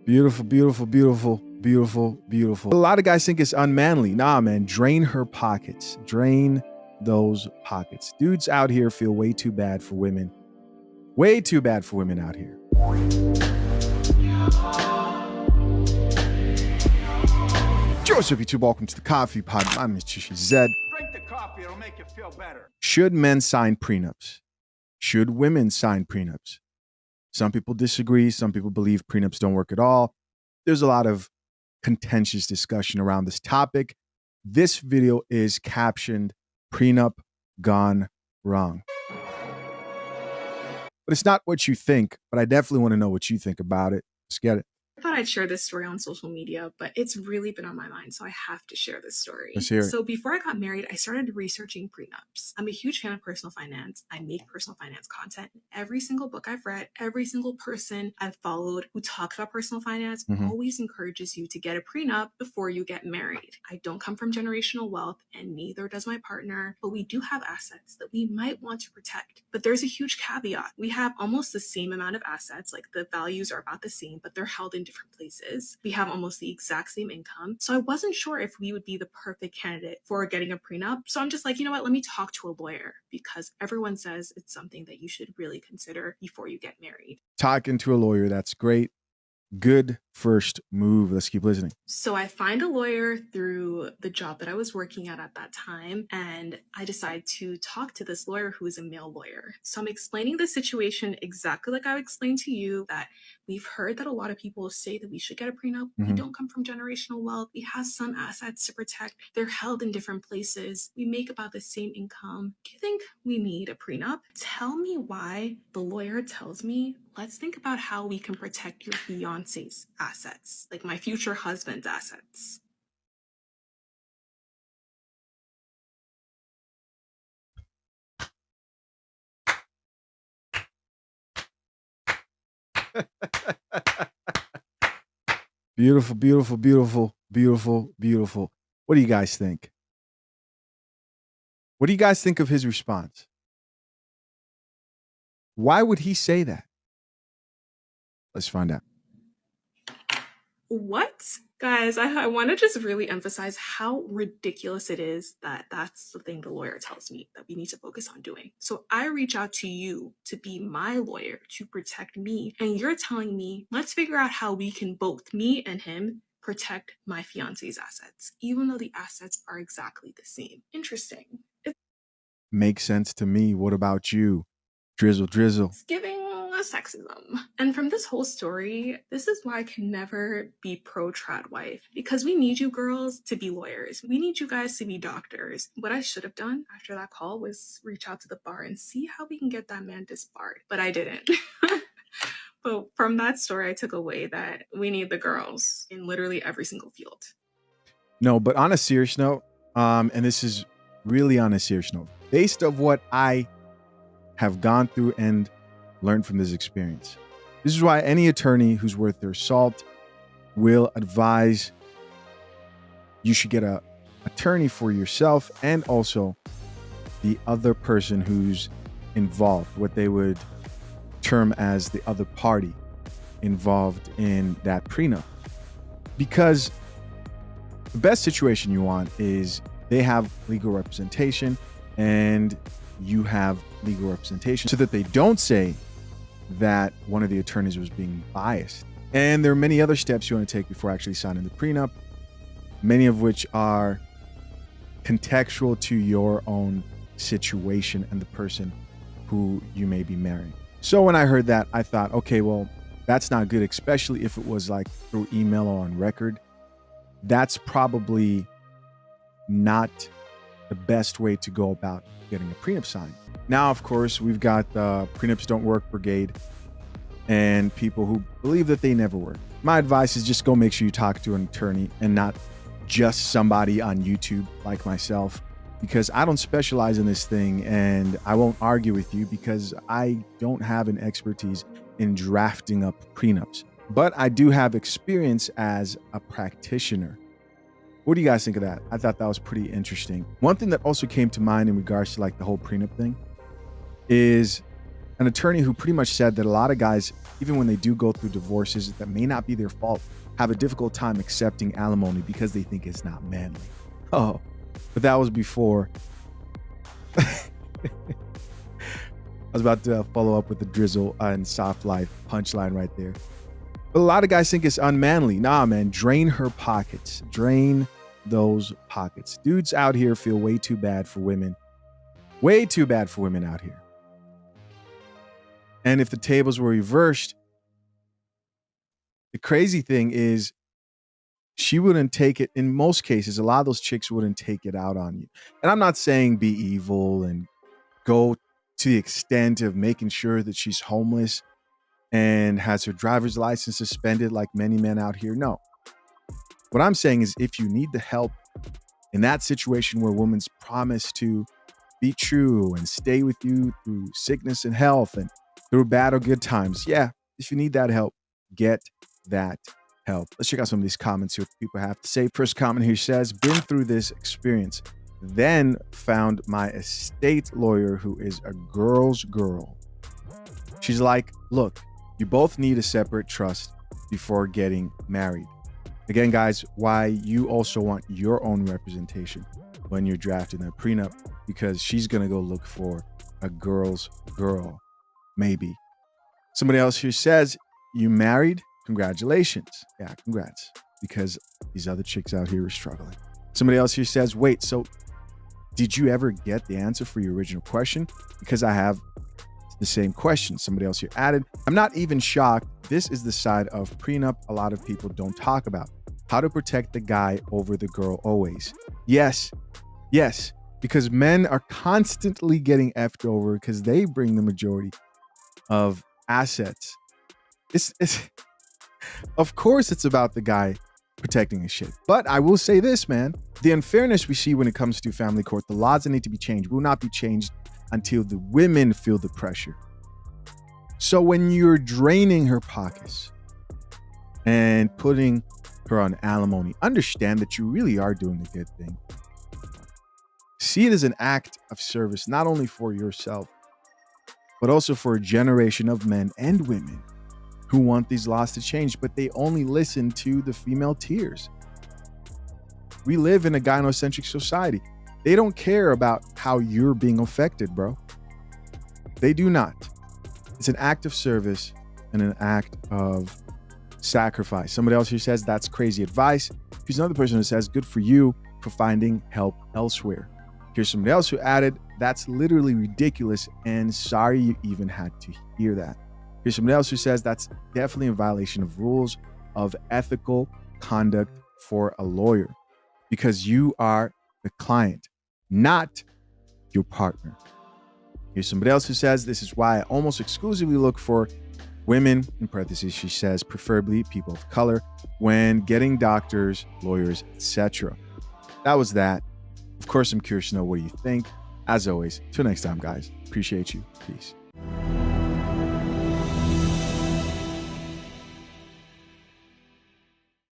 Beautiful, beautiful, beautiful, beautiful, beautiful. A lot of guys think it's unmanly. Nah, man, drain her pockets. Drain those pockets. Dudes out here feel way too bad for women. Way too bad for women out here. Joseph, YouTube, welcome to the Coffee Pod. My name is Chishi Zed. Drink the coffee, it'll make you feel better. Should men sign prenups? Should women sign prenups? Some people disagree. Some people believe prenups don't work at all. There's a lot of contentious discussion around this topic. This video is captioned "Prenup Gone Wrong." But it's not what you think, but I definitely want to know what you think about it. Let's get it. I thought I'd share this story on social media, but it's really been on my mind, so I have to share this story. Let's hear it. So before I got married, I started researching prenups. I'm a huge fan of personal finance. I make personal finance content. Every single book I've read, every single person I've followed who talks about personal finance always encourages you to get a prenup before you get married. I don't come from generational wealth, and neither does my partner, but we do have assets that we might want to protect. But there's a huge caveat. We have almost the same amount of assets, like the values are about the same, but they're held in different places. We have almost the exact same income. So I wasn't sure if we would be the perfect candidate for getting a prenup. So I'm just like, you know what, let me talk to a lawyer, because everyone says it's something that you should really consider before you get married. Talking to a lawyer, that's great. Good first move. Let's keep listening. So I find a lawyer through the job that I was working at that time, and I decide to talk to this lawyer who is a male lawyer. So I'm explaining the situation exactly like I explained to you, that we've heard that a lot of people say that we should get a prenup. We don't come from generational wealth. We have some assets to protect. They're held in different places. We make about the same income. Do you think we need a prenup? Tell me why. The lawyer tells me, let's think about how we can protect your fiance's assets, like my future husband's assets. Beautiful, beautiful, beautiful, beautiful, beautiful. What do you guys think? What do you guys think of his response? Why would he say that? Let's find out. What? Guys, I want to just really emphasize how ridiculous it is that that's the thing the lawyer tells me that we need to focus on doing. So I reach out to you to be my lawyer to protect me, and you're telling me, let's figure out how we can both, me and him, protect my fiance's assets, even though the assets are exactly the same. Interesting. Makes sense to me. What about you? Drizzle. It's giving sexism. And from this whole story, this is why I can never be pro-trad wife, because we need you girls to be lawyers. We need you guys to be doctors. What I should have done after that call was reach out to the bar and see how we can get that man disbarred, but I didn't. But from that story, I took away that we need the girls in literally every single field. No, but on a serious note, and this is really on a serious note, based on what I have gone through and learned from this experience. This is why any attorney who's worth their salt will advise you should get a attorney for yourself and also the other person who's involved, what they would term as the other party involved in that prenup. Because the best situation you want is they have legal representation and you have legal representation, so that they don't say that one of the attorneys was being biased. And there are many other steps you want to take before actually signing the prenup, many of which are contextual to your own situation and the person who you may be marrying. So when I heard that, I thought, okay, well, that's not good, especially if it was like through email or on record. That's probably not the best way to go about getting a prenup signed. Now, of course, we've got the Prenups Don't Work Brigade and people who believe that they never work. My advice is just go make sure you talk to an attorney and not just somebody on YouTube like myself, because I don't specialize in this thing and I won't argue with you because I don't have an expertise in drafting up prenups. But I do have experience as a practitioner. What do you guys think of that? I thought that was pretty interesting. One thing that also came to mind in regards to like the whole prenup thing is an attorney who pretty much said that a lot of guys, even when they do go through divorces that may not be their fault, have a difficult time accepting alimony because they think it's not manly. Oh, but that was before. I was about to follow up with the DRIZZLE and Soft Life punchline right there. But a lot of guys think it's unmanly. Nah, man, drain her pockets. Drain those pockets. Dudes out here feel way too bad for women. Way too bad for women out here. And if the tables were reversed, the crazy thing is she wouldn't take it. In most cases, a lot of those chicks wouldn't take it out on you. And I'm not saying be evil and go to the extent of making sure that she's homeless and has her driver's license suspended like many men out here. No. What I'm saying is if you need the help in that situation where a woman's promised to be true and stay with you through sickness and health and through bad or good times, yeah, if you need that help, get that help. Let's check out some of these comments here. What people have to say. First comment here says, been through this experience, then found my estate lawyer who is a girl's girl. She's like, look, you both need a separate trust before getting married. Again, guys, why you also want your own representation when you're drafting a prenup, because she's going to go look for a girl's girl. Maybe. Somebody else here says, you married? Congratulations. Yeah, congrats. Because these other chicks out here are struggling. Somebody else here says, wait, so did you ever get the answer for your original question? Because I have the same question. Somebody else here added, I'm not even shocked. This is the side of prenup a lot of people don't talk about. How to protect the guy over the girl always. Yes, because men are constantly getting effed over because they bring the majority of assets. It's of course it's about the guy protecting his shit. But I will say this, man, the unfairness we see when it comes to family court, the laws that need to be changed will not be changed until the women feel the pressure. So when you're draining her pockets and putting her on alimony, understand that you really are doing a good thing. See it as an act of service, not only for yourself, but also for a generation of men and women who want these laws to change, but they only listen to the female tears. We live in a gynocentric society. They don't care about how you're being affected, bro. They do not. It's an act of service and an act of sacrifice. Somebody else here says that's crazy advice. Here's another person who says, good for you for finding help elsewhere. Here's somebody else who added, that's literally ridiculous and sorry you even had to hear that. Here's somebody else who says that's definitely a violation of rules of ethical conduct for a lawyer because you are the client, not your partner. Here's somebody else who says this is why I almost exclusively look for women, in parentheses, she says, preferably people of color, when getting doctors, lawyers, etc. That was that. Of course, I'm curious to know what you think. As always, till next time, guys. Appreciate you. Peace.